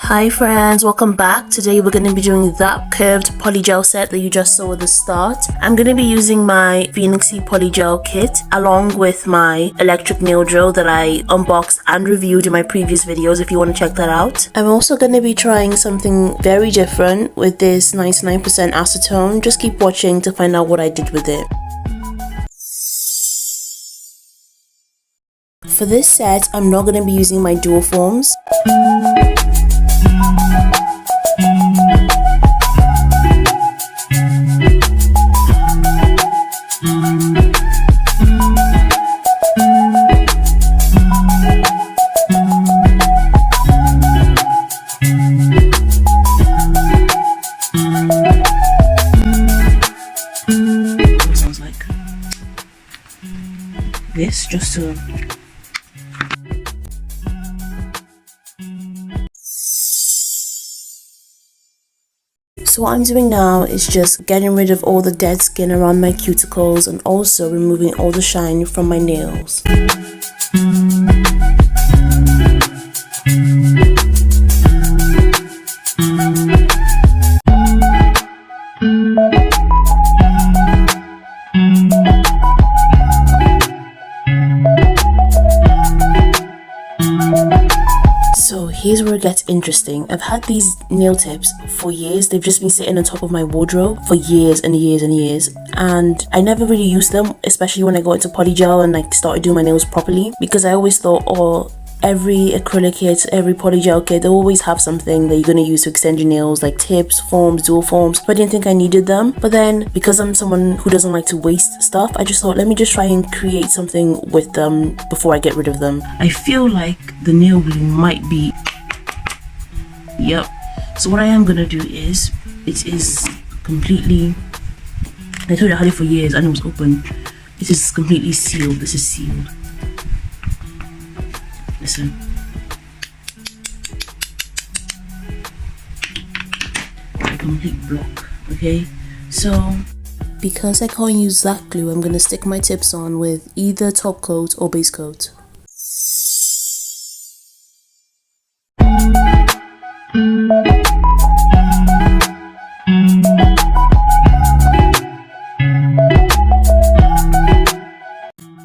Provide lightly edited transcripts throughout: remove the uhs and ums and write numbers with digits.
Hi friends, welcome back. Today we're going to be doing that curved polygel set that you just saw at the start. I'm going to be using my Phoenixy polygel kit along with my electric nail drill that I unboxed and reviewed in my previous videos if you want to check that out. I'm also going to be trying something very different with this 99% acetone. Just keep watching to find out what I did with it. For this set, I'm not going to be using my dual forms. Sounds like this, just to So what I'm doing now is just getting rid of all the dead skin around my cuticles and also removing all the shine from my nails. So here's where it gets interesting. I've had these nail tips for years. They've just been sitting on top of my wardrobe for years and years and years, and I never really used them, especially when I got into polygel and like started doing my nails properly, because I always thought, oh, every acrylic kit, every polygel kit, they always have something that you're going to use to extend your nails, like tips, forms, dual forms, but I didn't think I needed them. But then, because I'm someone who doesn't like to waste stuff, I just thought, let me just try and create something with them before I get rid of them. I feel like the nail glue might be... Yep. So what I am going to do is, it is completely... I told you I had it for years and it was open. It is completely sealed. This is sealed. Listen. A complete block, okay? So, because I can't use that glue, I'm gonna stick my tips on with either top coat or base coat.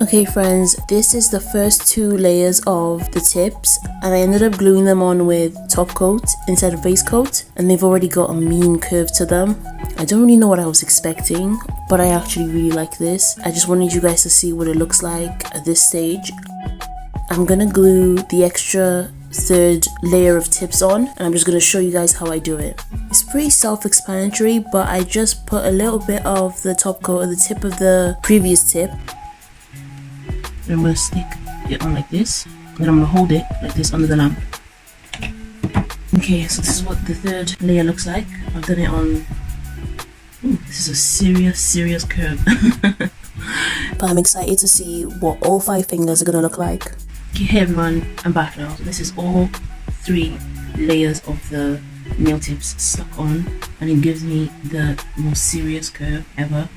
Okay friends, this is the first two layers of the tips, and I ended up gluing them on with top coat instead of base coat, and they've already got a mean curve to them. I don't really know what I was expecting, but I actually really like this. I just wanted you guys to see what it looks like at this stage. I'm gonna glue the extra third layer of tips on, and I'm just going to show you guys how I do it. It's pretty self-explanatory, but I just put a little bit of the top coat at the tip of the previous tip. I'm going to stick it on like this, and then I'm going to hold it like this under the lamp. Okay, so this is what the third layer looks like. I've done it on... Ooh, this is a serious curve. But I'm excited to see what all 5 fingers are going to look like. Okay, hey everyone, I'm back now. So this is all 3 layers of the nail tips stuck on, and it gives me the most serious curve ever.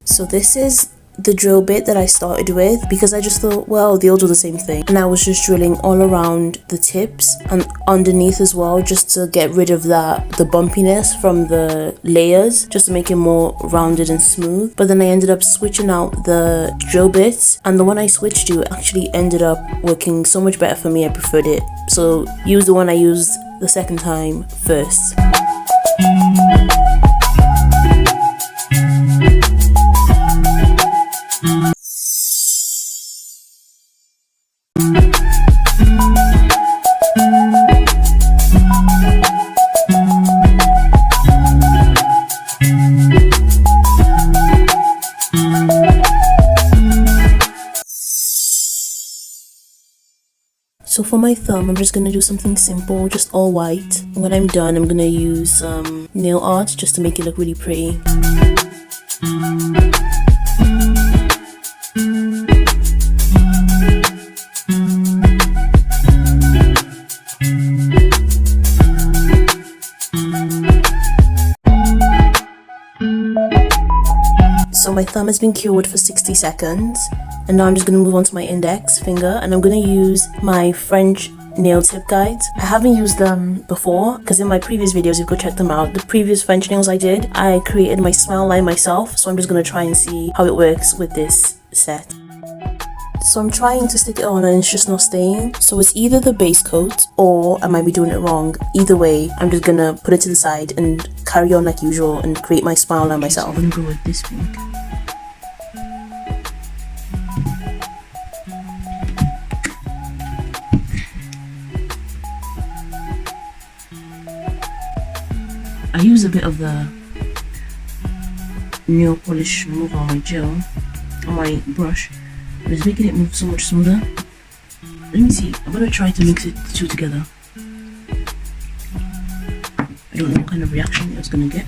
So this is the drill bit that I started with, because I just thought, well, they'll do the same thing, and I was just drilling all around the tips and underneath as well, just to get rid of the bumpiness from the layers, just to make it more rounded and smooth. But then I ended up switching out the drill bits, and the one I switched to actually ended up working so much better for me. I preferred it, so use the one I used the second time first. So for my thumb, I'm just going to do something simple, just all white. When I'm done, I'm going to use some nail art just to make it look really pretty. So my thumb has been cured for 60 seconds, and now I'm just going to move on to my index finger, and I'm going to use my French nail tip guides. I haven't used them before because in my previous videos, you could check them out. The previous French nails I did, I created my smile line myself, so I'm just going to try and see how it works with this set. So I'm trying to stick it on and it's just not staying. So it's either the base coat or I might be doing it wrong. Either way, I'm just going to put it to the side and carry on like usual and create my smile line myself. So I'm going to go with this pink. I use a bit of the nail polish remover on my gel, on my brush, but it's making it move so much smoother. Let me see, I'm gonna try to mix it two together. I don't know what kind of reaction it's gonna get.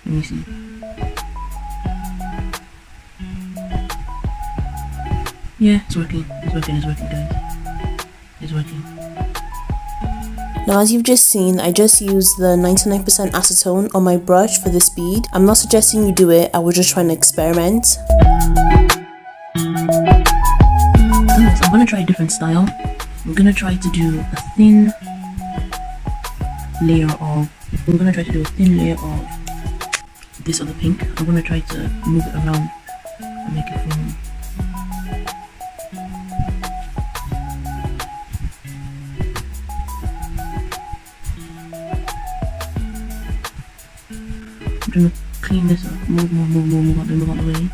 Let me see. Yeah, it's working, guys. It's working. Now as you've just seen, I just used the 99% acetone on my brush for this bead. I'm not suggesting you do it, I was just trying to experiment. So I'm gonna try a different style. I'm gonna try to do a thin layer of this other pink. I'm gonna try to move it around and make it form. I'm gonna clean this up, move out the way.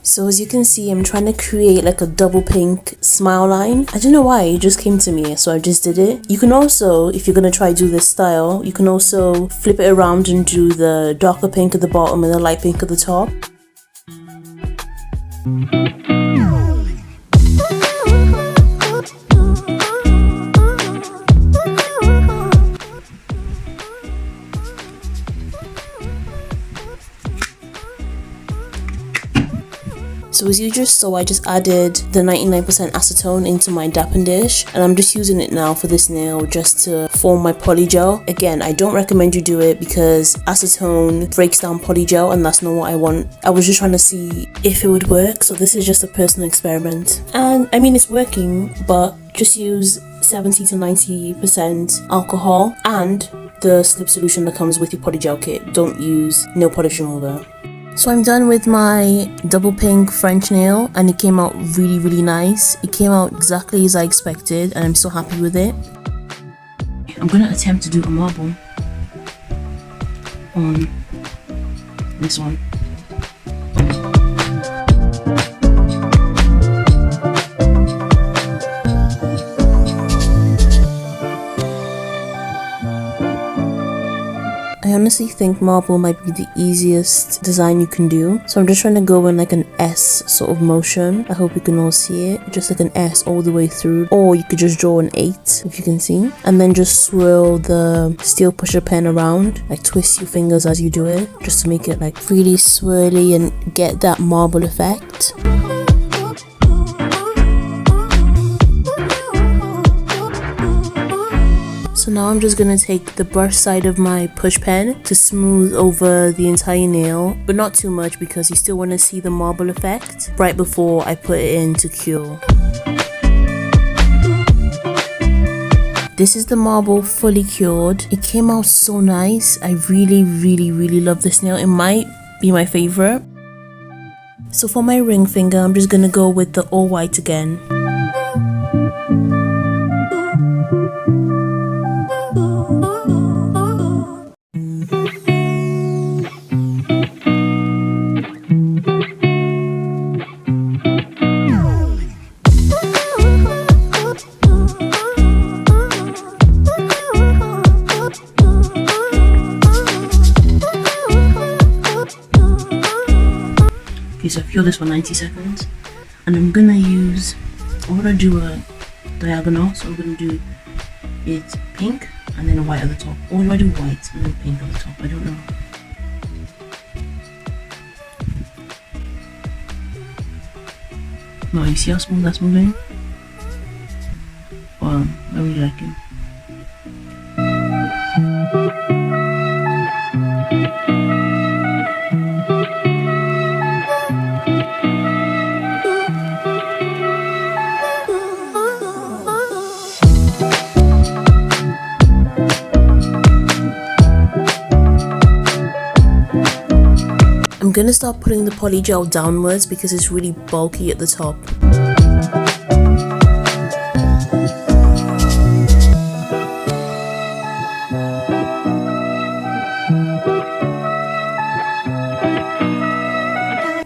So as you can see, I'm trying to create like a double pink smile line. I don't know why, it just came to me, so I just did it. You can also, if you're gonna try do this style, you can also flip it around and do the darker pink at the bottom and the light pink at the top. So as you just saw, I just added the 99% acetone into my dapping dish, and I'm just using it now for this nail just to form my polygel. Again, I don't recommend you do it because acetone breaks down polygel and that's not what I want. I was just trying to see if it would work, so this is just a personal experiment. And I mean, it's working, but just use 70 to 90% alcohol and the slip solution that comes with your polygel kit. Don't use nail polish remover. So I'm done with my double pink French nail and it came out really nice. It came out exactly as I expected and I'm so happy with it. I'm gonna attempt to do a marble on this one. I honestly think marble might be the easiest design you can do. So I'm just trying to go in like an S sort of motion. I hope you can all see it. Just like an S all the way through. Or you could just draw an 8 if you can see. And then just swirl the steel pusher pen around. Like twist your fingers as you do it. Just to make it like really swirly and get that marble effect. So now I'm just going to take the brush side of my push pen to smooth over the entire nail, but not too much because you still want to see the marble effect right before I put it in to cure. This is the marble fully cured. It came out so nice. I really love this nail. It might be my favorite. So for my ring finger, I'm just going to go with the all white again. So I cure this for 90 seconds and I'm gonna do a diagonal, so I'm gonna do it pink and then a white at the top, or do I do white and then pink at the top? I don't know. No, you see how smooth that's moving? Wow, I really like it. I'm gonna start putting the polygel downwards because it's really bulky at the top.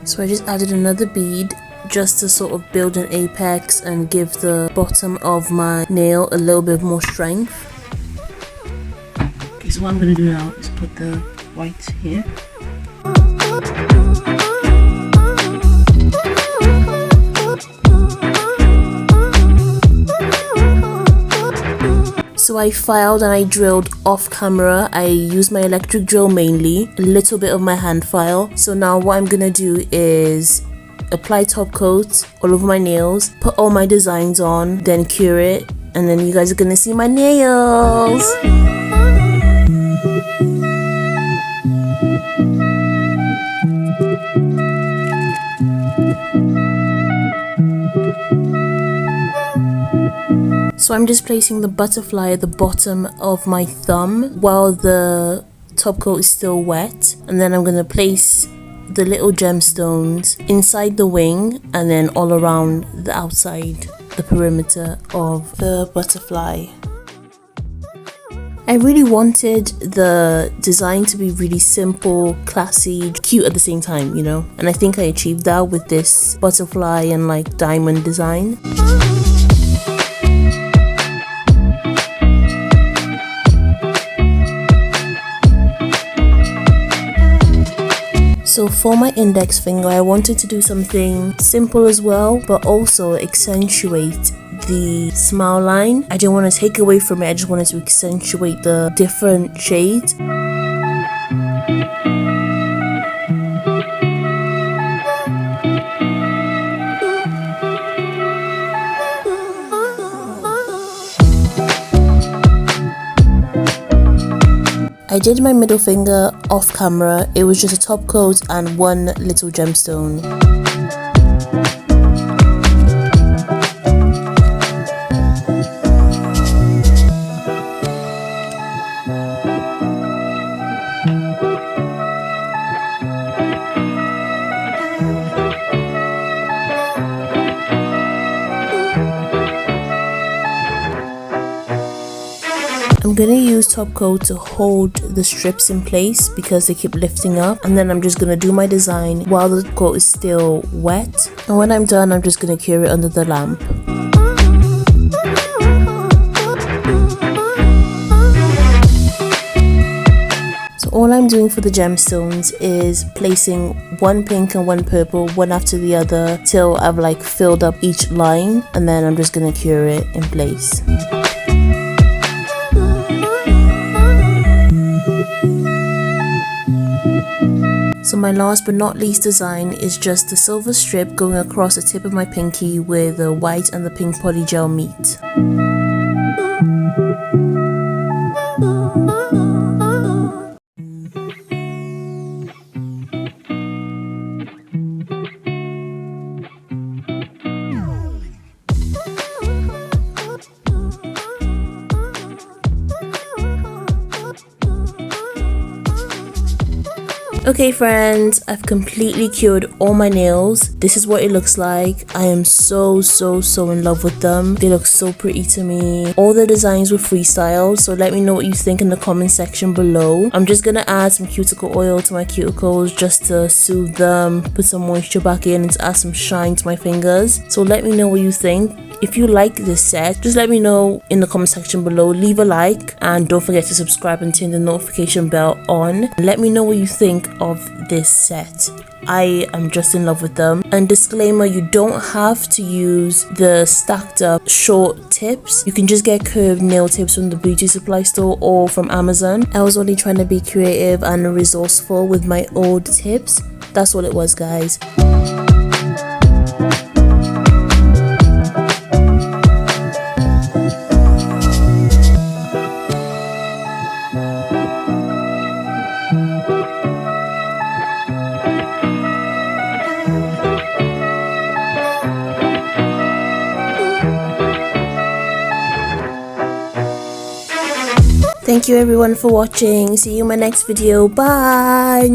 So I just added another bead just to sort of build an apex and give the bottom of my nail a little bit more strength. Okay, so what I'm gonna do now is put the white here. So I filed and I drilled off camera. I used my electric drill mainly, a little bit of my hand file. So now what I'm gonna do is apply top coat all over my nails, put all my designs on, then cure it, and then you guys are gonna see my nails. So I'm just placing the butterfly at the bottom of my thumb while the top coat is still wet, and then I'm going to place the little gemstones inside the wing and then all around the outside, the perimeter of the butterfly. I really wanted the design to be really simple, classy, cute at the same time, you know, and I think I achieved that with this butterfly and like diamond design. So for my index finger, I wanted to do something simple as well, but also accentuate the smile line. I didn't want to take away from it, I just wanted to accentuate the different shades. I did my middle finger off camera. It was just a top coat and one little gemstone. I'm gonna use top coat to hold the strips in place because they keep lifting up, and then I'm just gonna do my design while the coat is still wet, and when I'm done I'm just gonna cure it under the lamp. So all I'm doing for the gemstones is placing one pink and one purple, one after the other, till I've like filled up each line, and then I'm just gonna cure it in place. So my last but not least design is just the silver strip going across the tip of my pinky where the white and the pink polygel meet. Okay friends, I've completely cured all my nails. This is what it looks like. I am so in love with them. They look so pretty to me. All the designs were freestyle, so let me know what you think in the comment section below. I'm just gonna add some cuticle oil to my cuticles just to soothe them, put some moisture back in, and to add some shine to my fingers. So let me know what you think. If you like this set, just let me know in the comment section below. Leave a like and don't forget to subscribe and turn the notification bell on. Let me know what you think of this set. I am just in love with them. And disclaimer, you don't have to use the stacked up short tips. You can just get curved nail tips from the beauty supply store or from Amazon. I was only trying to be creative and resourceful with my old tips. That's all it was, guys. Thank you everyone for watching. See you in my next video. Bye.